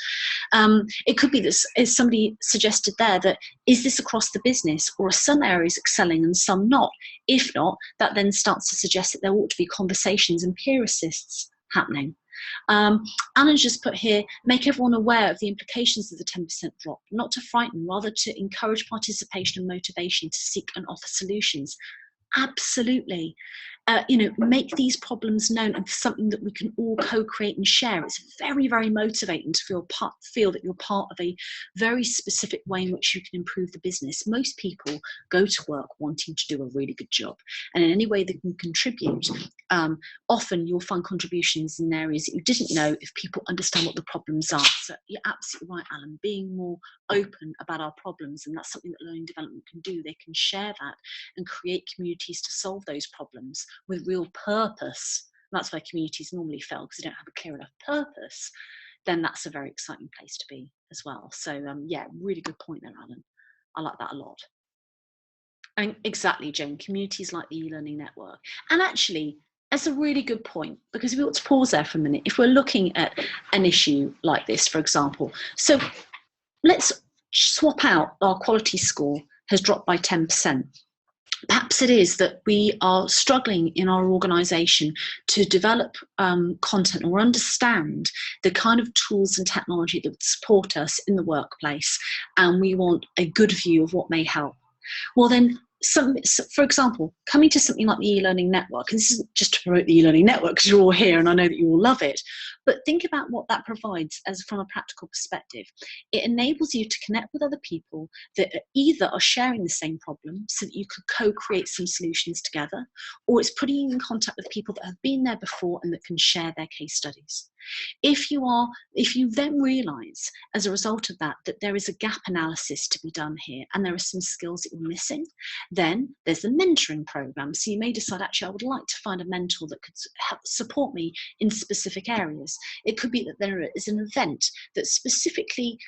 It could be this, as somebody suggested there, that is this across the business, or are some areas excelling and some not? If not, that then starts to suggest that there ought to be conversations and peer assists happening. Alan's just put here, make everyone aware of the implications of the 10% drop, not to frighten, rather to encourage participation and motivation to seek and offer solutions. Absolutely. Make these problems known and something that we can all co-create and share. It's very, very motivating to feel that you're part of a very specific way in which you can improve the business. Most people go to work wanting to do a really good job, and in any way they can contribute. Often you'll find contributions in areas that you didn't know if people understand what the problems are. So you're absolutely right, Alan, being more open about our problems, and that's something that learning development can do. They can share that and create communities to solve those problems with real purpose. And that's where communities normally fail, because they don't have a clear enough purpose. Then that's a very exciting place to be as well. So yeah, really good point there, Alan. I like that a lot. And exactly, Jane, communities like the eLearning network. And actually, that's a really good point, because we ought to pause there for a minute. If we're looking at an issue like this, for example, so let's swap out our quality score has dropped by 10%. Perhaps it is that we are struggling in our organisation to develop content or understand the kind of tools and technology that would support us in the workplace, and we want a good view of what may help. Well then, for example, coming to something like the eLearning network, and this isn't just to promote the eLearning network because you're all here and I know that you all love it, but think about what that provides as from a practical perspective. It enables you to connect with other people that either are sharing the same problem so that you could co-create some solutions together, or it's putting you in contact with people that have been there before and that can share their case studies. If you then realise as a result of that there is a gap analysis to be done here and there are some skills that you're missing, then there's the mentoring program. So you may decide, actually, I would like to find a mentor that could help support me in specific areas. It could be that there is an event that specifically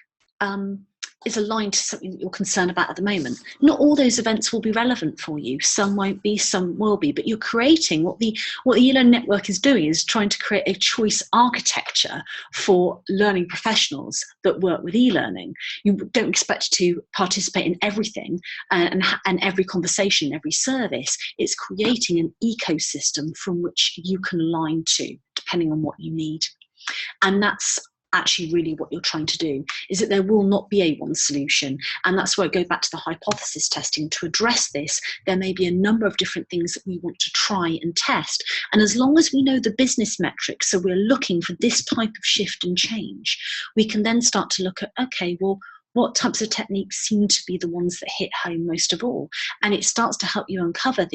is aligned to something that you're concerned about at the moment. Not all those events will be relevant for you. Some won't be, some will be, but you're creating what the eLearn network is doing is trying to create a choice architecture for learning professionals that work with e-learning. You don't expect to participate in everything and every conversation, every service. It's creating an ecosystem from which you can align to, depending on what you need. And that's actually really what you're trying to do, is that there will not be a one solution. And that's where I go back to the hypothesis testing. To address this, there may be a number of different things that we want to try and test. And as long as we know the business metrics, so we're looking for this type of shift and change, we can then start to look at, okay, well, what types of techniques seem to be the ones that hit home most of all? And it starts to help you uncover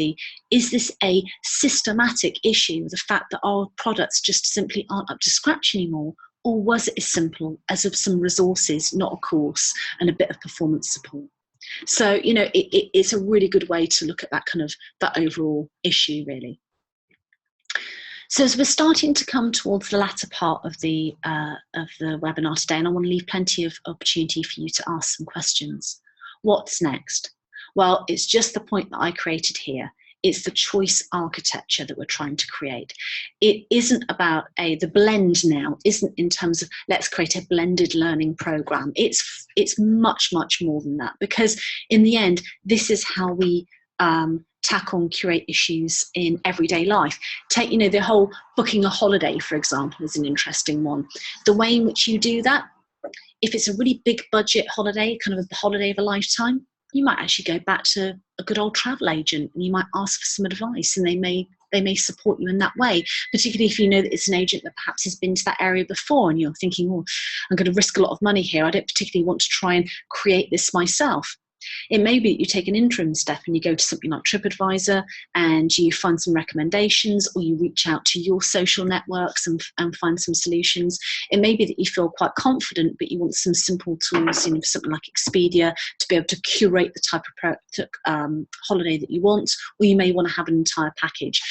is this a systematic issue, the fact that our products just simply aren't up to scratch anymore? Or was it as simple as of some resources, not a course, and a bit of performance support? So, it's a really good way to look at that that overall issue, really. So as we're starting to come towards the latter part of the webinar today, and I want to leave plenty of opportunity for you to ask some questions. What's next? Well, it's just the point that I created here. It's the choice architecture that we're trying to create. It isn't about the blend now, isn't in terms of let's create a blended learning program. It's much, much more than that, because in the end, this is how we tackle and curate issues in everyday life. Take, the whole booking a holiday, for example, is an interesting one. The way in which you do that, if it's a really big budget holiday, kind of a holiday of a lifetime, you might actually go back to a good old travel agent and you might ask for some advice, and they may support you in that way, particularly if you know that it's an agent that perhaps has been to that area before and you're thinking, oh, I'm going to risk a lot of money here. I don't particularly want to try and create this myself. It may be that you take an interim step and you go to something like TripAdvisor and you find some recommendations, or you reach out to your social networks and find some solutions. It may be that you feel quite confident, but you want some simple tools, something like Expedia, to be able to curate the type of holiday that you want, or you may want to have an entire package.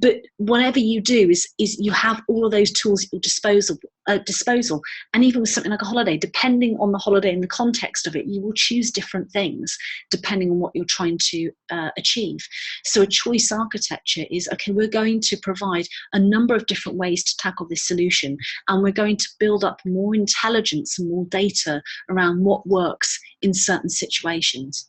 but whatever you do is you have all of those tools at your disposal. And even with something like a holiday, depending on the holiday and the context of it, you will choose different things depending on what you're trying to achieve. So a choice architecture is, okay, we're going to provide a number of different ways to tackle this solution, and we're going to build up more intelligence and more data around what works in certain situations.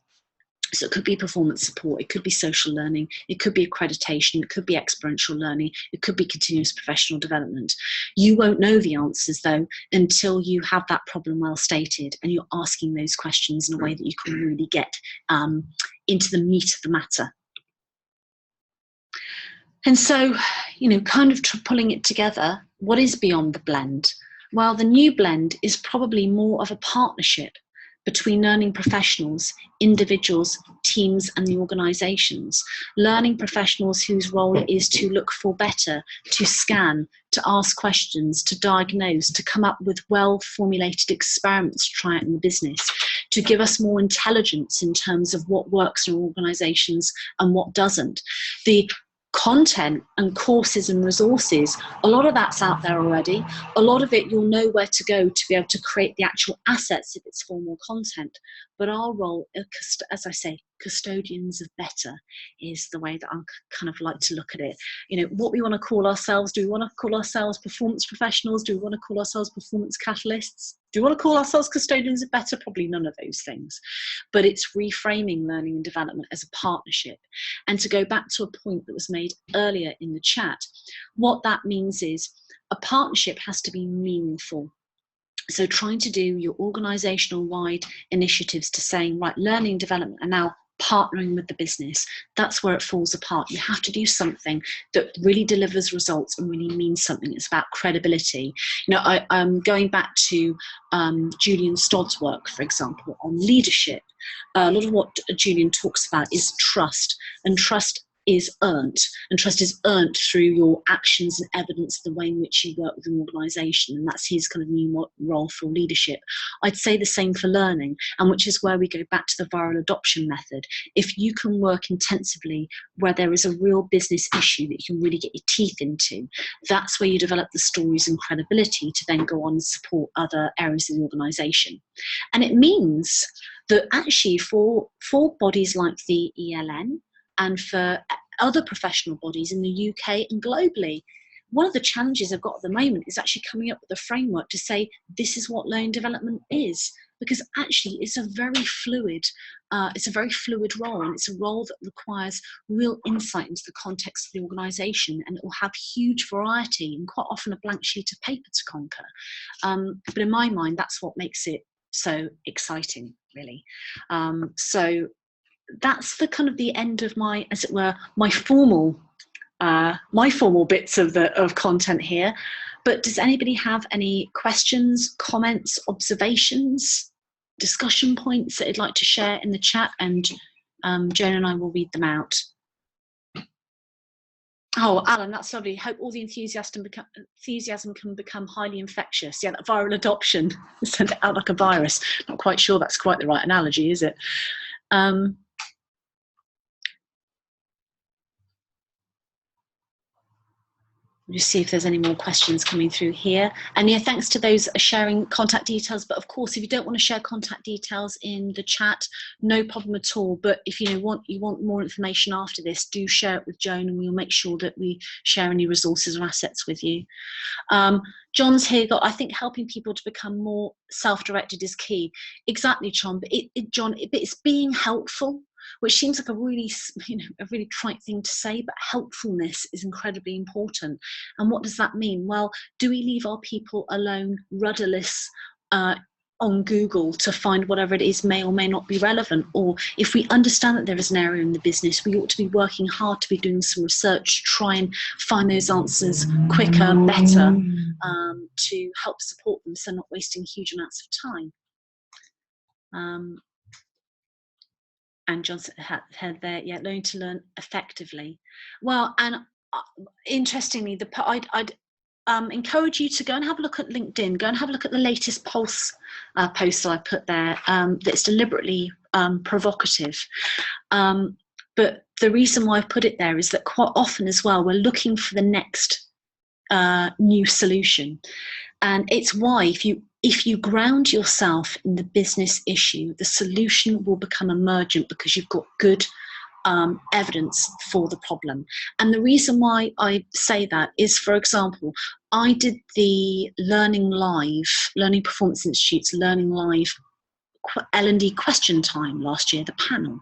So it could be performance support, it could be social learning, it could be accreditation, it could be experiential learning, it could be continuous professional development. You won't know the answers though until you have that problem well stated and you're asking those questions in a way that you can really get into the meat of the matter. And so, you know, kind of pulling it together, what is beyond the blend? Well, the new blend is probably more of a partnership between learning professionals, individuals, teams and the organisations. Learning professionals whose role it is to look for better, to scan, to ask questions, to diagnose, to come up with well-formulated experiments to try out in the business, to give us more intelligence in terms of what works in organisations and what doesn't. The content and courses and resources, a lot of that's out there already. A lot of it you'll know where to go to be able to create the actual assets if it's formal content. But our role, as I say, custodians of better is the way that I kind of like to look at it. You know, what we want to call ourselves, do we want to call ourselves performance professionals? Do we want to call ourselves performance catalysts? Do we want to call ourselves custodians of better? Probably none of those things. But it's reframing learning and development as a partnership. And to go back to a point that was made earlier in the chat, what that means is a partnership has to be meaningful. So trying to do your organisational wide initiatives to saying, right, learning and development are now partnering with the business, that's where it falls apart. You have to do something that really delivers results and really means something. It's about credibility. You know, I'm going back to Julian Stodd's work, for example, on leadership. A lot of what Julian talks about is trust, and trust is earned, and trust is earned through your actions and evidence, the way in which you work with an organisation, and that's his kind of new role for leadership. I'd say the same for learning, and which is where we go back to the viral adoption method. If you can work intensively where there is a real business issue that you can really get your teeth into, that's where you develop the stories and credibility to then go on and support other areas of the organisation. And it means that actually for bodies like the eLN, and for other professional bodies in the UK and globally, one of the challenges I've got at the moment is actually coming up with a framework to say this is what learning development is, because actually it's a very fluid role, and it's a role that requires real insight into the context of the organisation, and it will have huge variety and quite often a blank sheet of paper to conquer. But in my mind, that's what makes it so exciting, really. So that's the kind of the end of my, as it were, my formal bits of content here. But does anybody have any questions, comments, observations, discussion points that they'd like to share in the chat? And Joan and I will read them out. Oh, Alan, that's lovely. Hope all the enthusiasm can become highly infectious. Yeah, that viral adoption, send it out like a virus. Not quite sure that's quite the right analogy, is it? We'll just see if there's any more questions coming through here. And yeah, thanks to those sharing contact details. But of course, if you don't want to share contact details in the chat, no problem at all. But if you want more information after this, do share it with Joan, and we'll make sure that we share any resources or assets with you. John's here got, I think helping people to become more self-directed is key. Exactly, John. But John, it's being helpful, which seems like a really trite thing to say, but helpfulness is incredibly important. And what does that mean? Well, do we leave our people alone, rudderless, on Google to find whatever it is may or may not be relevant? Or if we understand that there is an area in the business, we ought to be working hard to be doing some research to try and find those answers quicker, better, to help support them, so not wasting huge amounts of time. And Johnson had there, yeah, learning to learn effectively. Well, and interestingly, I'd encourage you to go and have a look at LinkedIn, go and have a look at the latest Pulse post that I put there, that's deliberately provocative. But the reason why I've put it there is that quite often as well, we're looking for the next new solution. And it's why if you ground yourself in the business issue, the solution will become emergent because you've got good evidence for the problem. And the reason why I say that is, for example, I did the Learning Performance Institute's Learning Live L&D question time last year, the panel.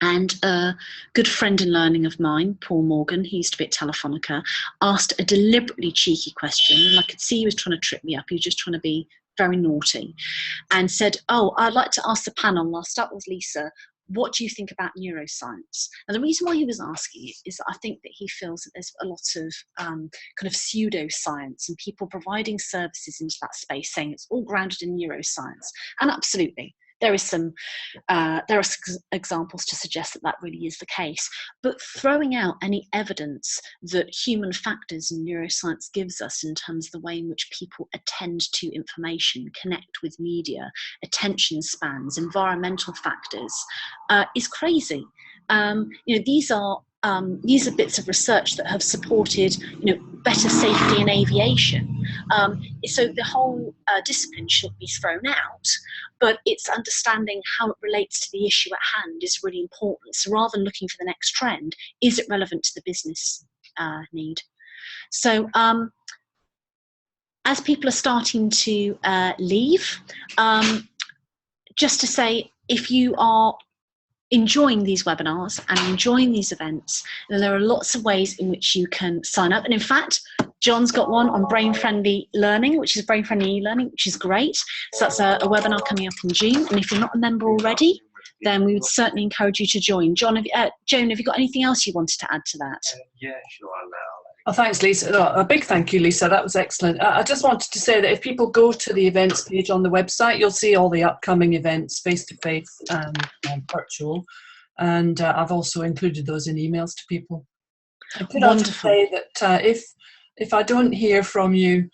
And a good friend in learning of mine, Paul Morgan, he used to be at Telefonica, asked a deliberately cheeky question. And I could see he was trying to trip me up. He was just trying to be very naughty, and said, "Oh, I'd like to ask the panel, and I'll start with Lisa, what do you think about neuroscience?" And the reason why he was asking it is that I think that he feels that there's a lot of kind of pseudoscience and people providing services into that space saying it's all grounded in neuroscience. And absolutely, there are examples to suggest that that really is the case. But throwing out any evidence that human factors and neuroscience gives us in terms of the way in which people attend to information, connect with media, attention spans, environmental factors, is crazy. These are bits of research that have supported, better safety in aviation. So the whole discipline shouldn't be thrown out, but it's understanding how it relates to the issue at hand is really important. So rather than looking for the next trend, is it relevant to the business need? So as people are starting to leave, just to say, if you are enjoying these webinars and enjoying these events, then there are lots of ways in which you can sign up. And in fact, John's got one on brain-friendly learning, which is brain-friendly e-learning, which is great. So that's a webinar coming up in June. And if you're not a member already, then we would certainly encourage you to join. Joan, have you got anything else you wanted to add to that? Yeah, sure. Oh, thanks, Lisa. A big thank you, Lisa. That was excellent. I just wanted to say that if people go to the events page on the website, you'll see all the upcoming events, face-to-face and virtual. And I've also included those in emails to people. I could also say that if I don't hear from you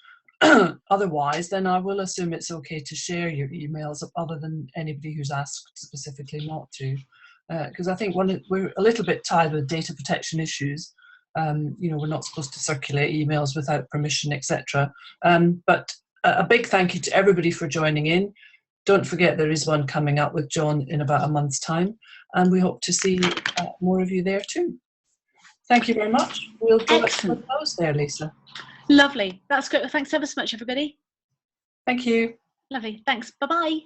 otherwise, then I will assume it's okay to share your emails, other than anybody who's asked specifically not to. Because I think we're a little bit tied with data protection issues. We're not supposed to circulate emails without permission, etc. But a big thank you to everybody for joining in. Don't forget there is one coming up with John in about a month's time, and we hope to see more of you there too. Thank you very much. We'll go to the close there, Lisa. Lovely. That's great. Thanks ever so much, everybody. Thank you. Lovely. Thanks. Bye-bye.